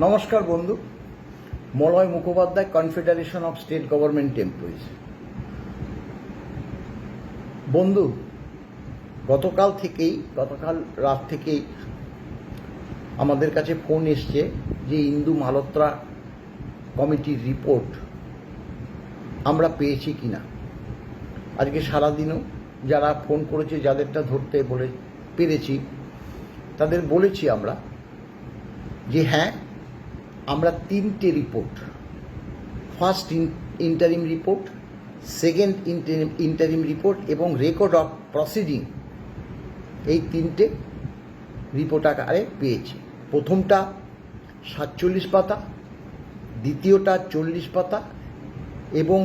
নমস্কার বন্ধু। Malay Mukhopadhyay, confederation of state government employees. বন্ধু, গতকাল রাত থেকেই আমাদের কাছে ফোন এসছে যে ইন্দু মালহোত্রা কমিটির রিপোর্ট আমরা পেয়েছি কিনা। আজকে সারাদিনও যারা ফোন করেছে, যাদেরটা ধরতে পেরেছি, তাদের বলেছি আমরা যে হ্যাঁ, আমরা তিনটে report, first interim report, second interim report এবং রেকর্ড অফ প্রসিডিং, এই তিনটে রিপোর্ট আকারে পেয়েছি। প্রথমটা 47 পাতা, দ্বিতীয়টা 40 পাতা এবং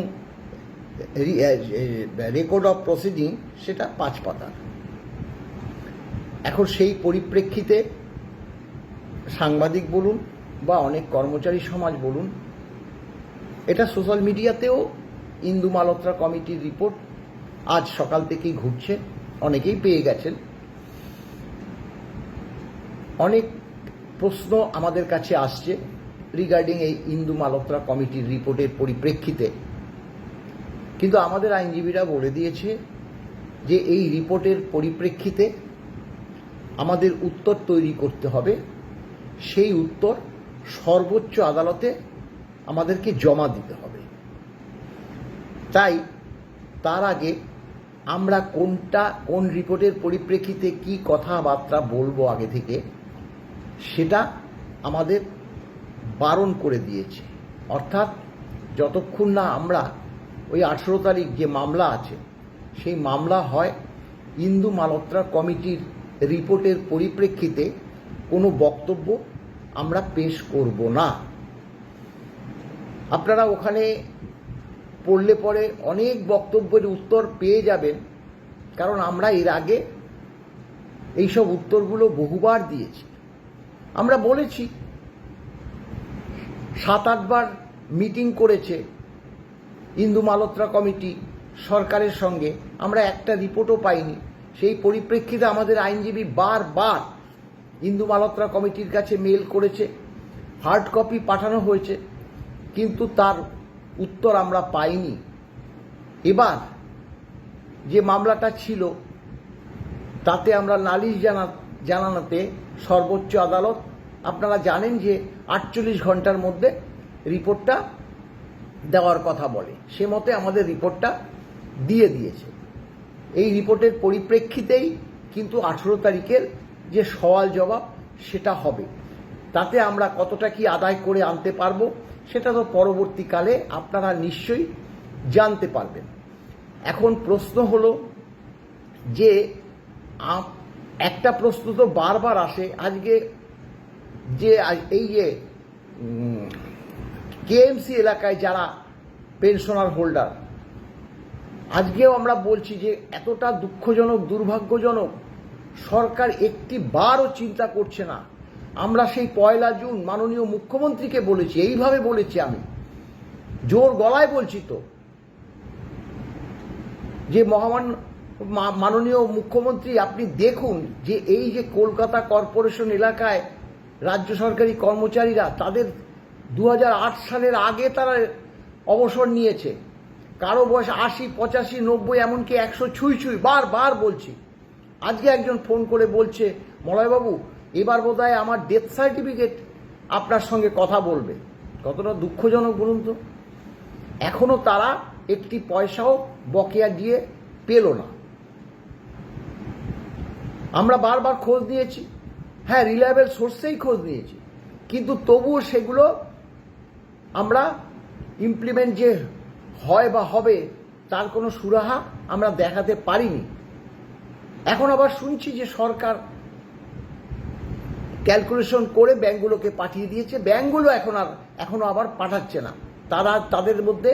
রেকর্ড অফ প্রসিডিং সেটা 5 পাতা। এখন সেই পরিপ্রেক্ষিতে সাংবাদিক বলুন বা অনেক কর্মচারী সমাজ বলুন, এটা সোশ্যাল মিডিয়াতেও ইন্দু মালহোত্রা কমিটির রিপোর্ট আজ সকাল থেকেই ঘুরছে, অনেকেই পেয়ে গেছেন। অনেক প্রশ্ন আমাদের কাছে আসছে রিগার্ডিং এই ইন্দু মালহোত্রা কমিটির রিপোর্টের পরিপ্রেক্ষিতে, কিন্তু আমাদের আইনজীবীরা বলে দিয়েছে যে এই রিপোর্টের পরিপ্রেক্ষিতে আমাদের উত্তর তৈরি করতে হবে। সেই উত্তর সর্বোচ্চ আদালতে আমাদেরকে জমা দিতে হবে। তাই তার আগে আমরা কোন রিপোর্টের পরিপ্রেক্ষিতে কি কথাবার্তা বলবো আগে থেকে, সেটা আমাদের বারণ করে দিয়েছে। অর্থাৎ যতক্ষণ না আমরা ওই 18 তারিখ যে মামলা আছে, সেই মামলা হয় ইন্দু মালহোত্রা কমিটির রিপোর্টের পরিপ্রেক্ষিতে কোনো বক্তব্য আমরা পেশ করব না। আপনারা ওখানে পড়লে পরে অনেক বক্তব্যের উত্তর পেয়ে যাবেন, কারণ আমরা এর আগে এইসব উত্তরগুলো বহুবার দিয়েছি। আমরা বলেছি 7-8 বার মিটিং করেছে ইন্দু মালহোত্রা কমিটি সরকারের সঙ্গে, আমরা একটা রিপোর্টও পাইনি। সেই পরিপ্রেক্ষিতে আমাদের আইনজীবী বারবার ইন্দু মালহোত্রা কমিটির কাছে মেল করেছে, হার্ড কপি পাঠানো হয়েছে, কিন্তু তার উত্তর আমরা পাইনি। এবার যে মামলাটা ছিল তাতে আমরা নালিশ জানানোতে সর্বোচ্চ আদালত, আপনারা জানেন যে 48 ঘন্টার মধ্যে রিপোর্টটা দেওয়ার কথা বলে, সে মতে আমাদের রিপোর্টটা দিয়ে দিয়েছে। এই রিপোর্টের পরিপ্রেক্ষিতেই কিন্তু 18 তারিখের যে সওয়াল জবাব সেটা হবে। তাতে আমরা কতটা কি আদায় করে আনতে পারবো সেটা তো পরবর্তীকালে আপনারা নিশ্চয়ই জানতে পারবেন। এখন প্রশ্ন হলো যে একটা প্রশ্ন তো বারবার আসে, আজকে যে এই যে কেএমসি এলাকায় যারা পেনশনার হোল্ডার, আজকেও আমরা বলছি যে এতটা দুঃখজনক, দুর্ভাগ্যজনক, সরকার একটি বারও চিন্তা করছে না। আমরা সেই 1 জুন মাননীয় মুখ্যমন্ত্রীকে বলেছি, এইভাবে বলেছি, আমি জোর গলায় বলছি তো, যে মাননীয় মুখ্যমন্ত্রী, আপনি দেখুন যে এই যে কলকাতা কর্পোরেশন এলাকায় রাজ্য সরকারি কর্মচারীরা, তাদের 2008 সালের আগে তারা অবসর নিয়েছে। কারো বয়স 80, 85, 90, এমনকি 100 ছুঁই। বারবার বলছি। আজকে একজন ফোন করে বলছে, মলয়বাবু এবার বোধহয় আমার ডেথ সার্টিফিকেট আপনার সঙ্গে কথা বলবে। কতটা দুঃখজনক বলুন তো, এখনো তারা একটি পয়সাও বকেয়া দিয়ে পেল না। আমরা বারবার খোঁজ নিয়েছি, হ্যাঁ রিলায়েবল সোর্সেই খোঁজ নিয়েছি, কিন্তু তবুও সেগুলো আমরা ইমপ্লিমেন্ট যে হয় বা হবে তার কোনো সুরাহা আমরা দেখাতে পারিনি। এখন আবার শুনছি যে সরকার ক্যালকুলেশন করে ব্যাংকগুলোকে পাঠিয়ে দিয়েছে, ব্যাংকগুলো এখনো আবার পাঠাচ্ছে না। তাদের মধ্যে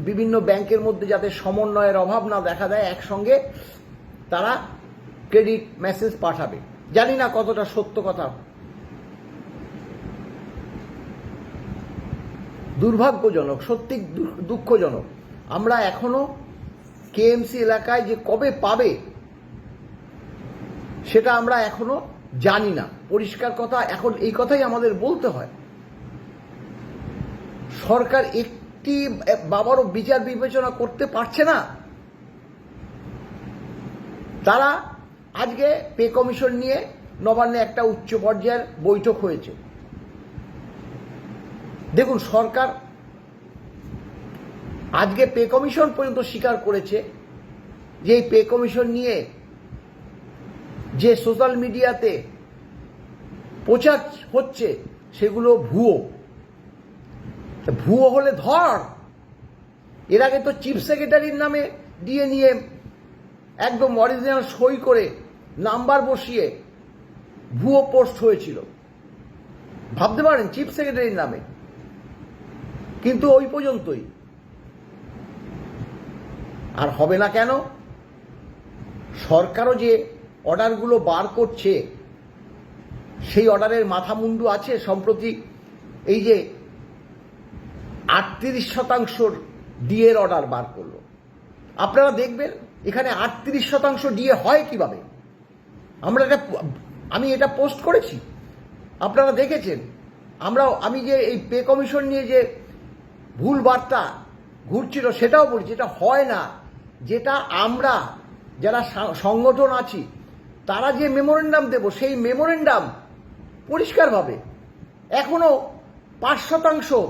বিভিন্ন ব্যাংকের মধ্যে যাতে সমন্বয়ের অভাব না দেখা দেয়, একসঙ্গে তারা ক্রেডিট মেসেজ পাঠাবে। জানি না কতটা সত্য কথা। দুর্ভাগ্যজনক, সত্যি দুঃখজনক। আমরা এখনো কেএমসি এলাকায় যে কবে পাবে সেটা আমরা এখনো জানি না। পরিষ্কার কথা, এখন এই কথাই আমাদের বলতে হয় সরকার একটি বাবারও বিচার বিবেচনা করতে পারছে না। তারা আজকে পে কমিশন নিয়ে নবান্নে একটা উচ্চ পর্যায়ের বৈঠক হয়েছে। দেখুন, সরকার আজকে পে কমিশন পর্যন্ত স্বীকার করেছে যে এই পে কমিশন নিয়ে যে সোশ্যাল মিডিয়াতে প্রচার হচ্ছে সেগুলো ভুয়ো। ভুয়ো হলে ধর। এর আগে তো চিফ সেক্রেটারির নামে দিয়ে নিয়ে একদম অরিজিনাল সই করে নাম্বার বসিয়ে ভুয়ো পোস্ট হয়েছিল, ভাবতে পারেন, চিফ সেক্রেটারির নামে। কিন্তু ওই পর্যন্তই, আর হবে না কেন? সরকারও যে অর্ডারগুলো বার করছে সেই অর্ডারের মাথা মুন্ডু আছে। সম্প্রতি এই যে 38% ডিএর অর্ডার বার করলো, আপনারা দেখবেন এখানে 38% ডিএ হয় কিভাবে। আমি এটা পোস্ট করেছি, আপনারা দেখেছেন। আমি যে এই পে কমিশন নিয়ে যে ভুল বার্তা ঘুরছিল সেটাও বলছি, এটা হয় না। যেটা আমরা যারা সংগঠন আছি তারা যে মেমোরেন্ডাম দেব, সেই মেমোরেন্ডাম পরিষ্কারভাবে এখনো 5%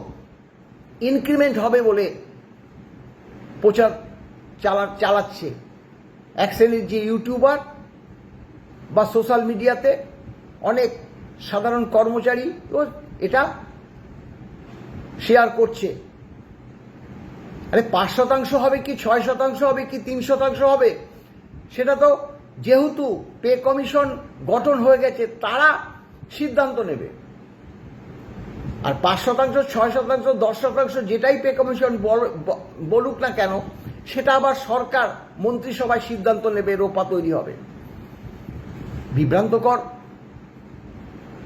ইনক্রিমেন্ট হবে বলে প্রচার চালাচ্ছে এক শ্রেণীর যে ইউটিউবার বা সোশ্যাল মিডিয়াতে অনেক সাধারণ কর্মচারী এটা শেয়ার করছে। আরে 5% হবে কি 6% হবে কি 3% হবে, সেটা তো যেহেতু পে কমিশন গঠন হয়ে গেছে তারা সিদ্ধান্ত নেবে। আর 5%, 6%, 10% যেটাই পে কমিশন বলুক না কেন, সেটা আবার সরকার মন্ত্রিসভায় সিদ্ধান্ত নেবে, রোপা তৈরি হবে। বিভ্রান্তকর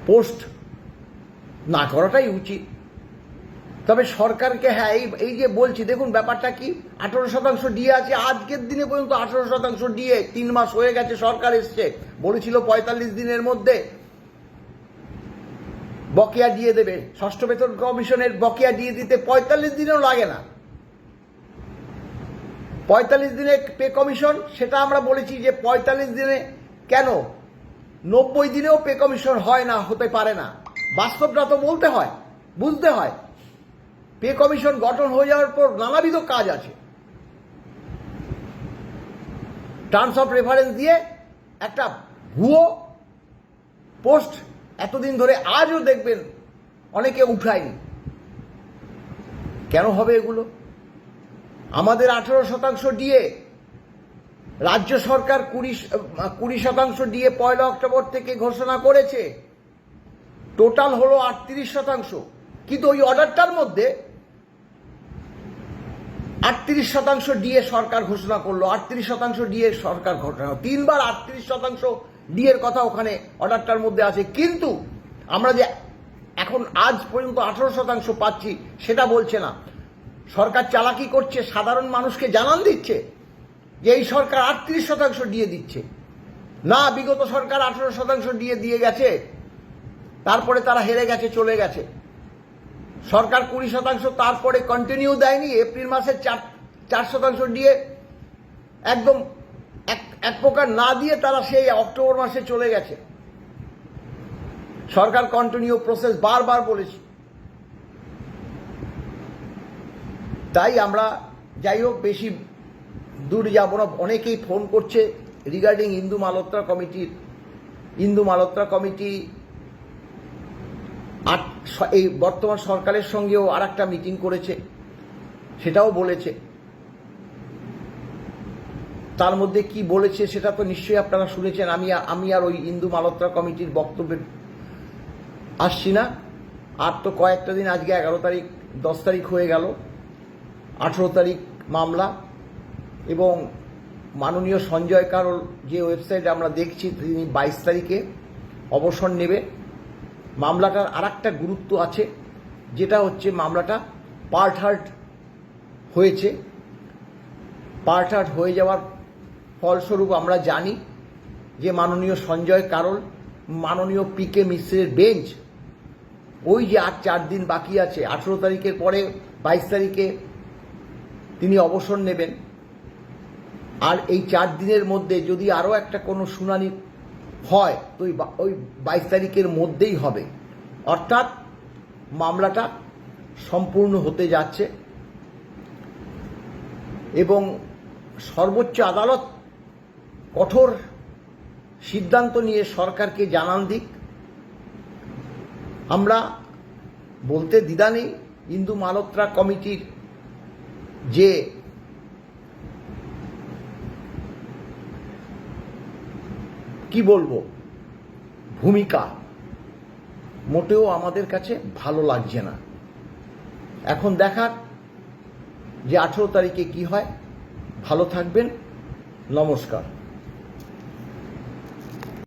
পোস্ট না করাটাই উচিত। তবে সরকারকে, হ্যাঁ, এই যে বলছি, দেখুন ব্যাপারটা কি, 18% ডিএ আছে আজকের দিনে পর্যন্ত। 18% ডিএ 3 মাস হয়ে গেছে, সরকার এসছে, বলেছিল 45 দিনের মধ্যে বকেয়া দিয়ে দেবে। ষষ্ঠ বেতন কমিশনের বকেয়া দিয়ে দিতে 45 দিনেও লাগে না। 45 দিনে পে কমিশন, সেটা আমরা বলেছি যে 45 দিনে কেন, 90 দিনেও পে কমিশন হয় না, হতে পারে না। বাস্তবটা তো বলতে হয়, বুঝতে হয়। পে কমিশন গঠন হয়ে যাওয়ার পর নানাবিধ কাজ আছে। টার্মস অফ রেফারেন্স দিয়ে একটা ভুয়ো পোস্ট এতদিন ধরে আজও দেখবেন অনেকে উঠায়নি। কেন হবে এগুলো? আমাদের 18% ডিএ, রাজ্য সরকার 20% ডিএ 1 অক্টোবর থেকে ঘোষণা করেছে। টোটাল হলো 38%। কিন্তু ওই অর্ডারটার মধ্যে 38% ডিএ সরকার ঘোষণা করলো। 38% ডিএ সরকার ঘোষণা, 3 বার 38% ডিএর কথা ওখানে অর্ডারটার মধ্যে আছে। কিন্তু আমরা যে এখন আজ পর্যন্ত 18% পাচ্ছি সেটা বলছে না। সরকার চালাকি করছে, সাধারণ মানুষকে জানান দিচ্ছে যে এই সরকার 38% ডিএ দিচ্ছে। না, বিগত সরকার 18% ডিএ দিয়ে গেছে, তারপরে তারা হেরে গেছে, চলে গেছে। সরকার 20%, তারপরে কন্টিনিউ দেয়নি। এপ্রিল মাসে 4% ডিএ একদম এক প্রকার না দিয়ে তারা সেই অক্টোবর মাসে চলে গেছে। সরকার কন্টিনিউ প্রসেস, বারবার বলেছি। তাই আমরা, যাই হোক, বেশি দূর যাব না। অনেকেই ফোন করছে রিগার্ডিং ইন্দু মালহোত্রা কমিটি এই বর্তমান সরকারের সঙ্গেও আর একটা মিটিং করেছে, সেটাও বলেছে। তার মধ্যে কি বলেছে সেটা তো নিশ্চয়ই আপনারা শুনেছেন। আমি আর ওই ইন্দু মালহোত্রা কমিটির বক্তব্যে আসছি না। আর তো কয়েকটা দিন, আজকে 11 তারিখ, 10 তারিখ হয়ে গেল, 18 তারিখ মামলা। এবং মাননীয় সঞ্জয় কারোল যে ওয়েবসাইটে আমরা দেখছি, তিনি 22 তারিখে অবসর নেবে। মামলাটার আর একটা গুরুত্ব আছে, যেটা হচ্ছে মামলাটা পার্ট হার্ট হয়েছে। পার্ট হার্ট হয়ে যাওয়ার ফলস্বরূপ আমরা জানি যে মাননীয় সঞ্জয় কারোল, মাননীয় পিকে মিশ্রের বেঞ্চ, ওই যে আর 4 দিন বাকি আছে, 18 তারিখের পরে 22 তারিখে তিনি অবসর নেবেন, আর এই 4 দিনের মধ্যে যদি আরও একটা কোনো শুনানি হয় তো ওই 22 তারিখের মধ্যেই হবে, অর্থাৎ মামলাটা সম্পূর্ণ হতে যাচ্ছে। এবং সর্বোচ্চ আদালত কঠোর সিদ্ধান্ত নিয়ে সরকারকে জানান দিক। আমরা বলতে দ্বিধা নেই, ইন্দু মালহোত্রা কমিটির যে কি বলবো ভূমিকা মোটেও আমাদের কাছে ভালো লাগছে না। এখন দেখার যে 18 তারিখে কি হয়। ভালো থাকবেন, নমস্কার।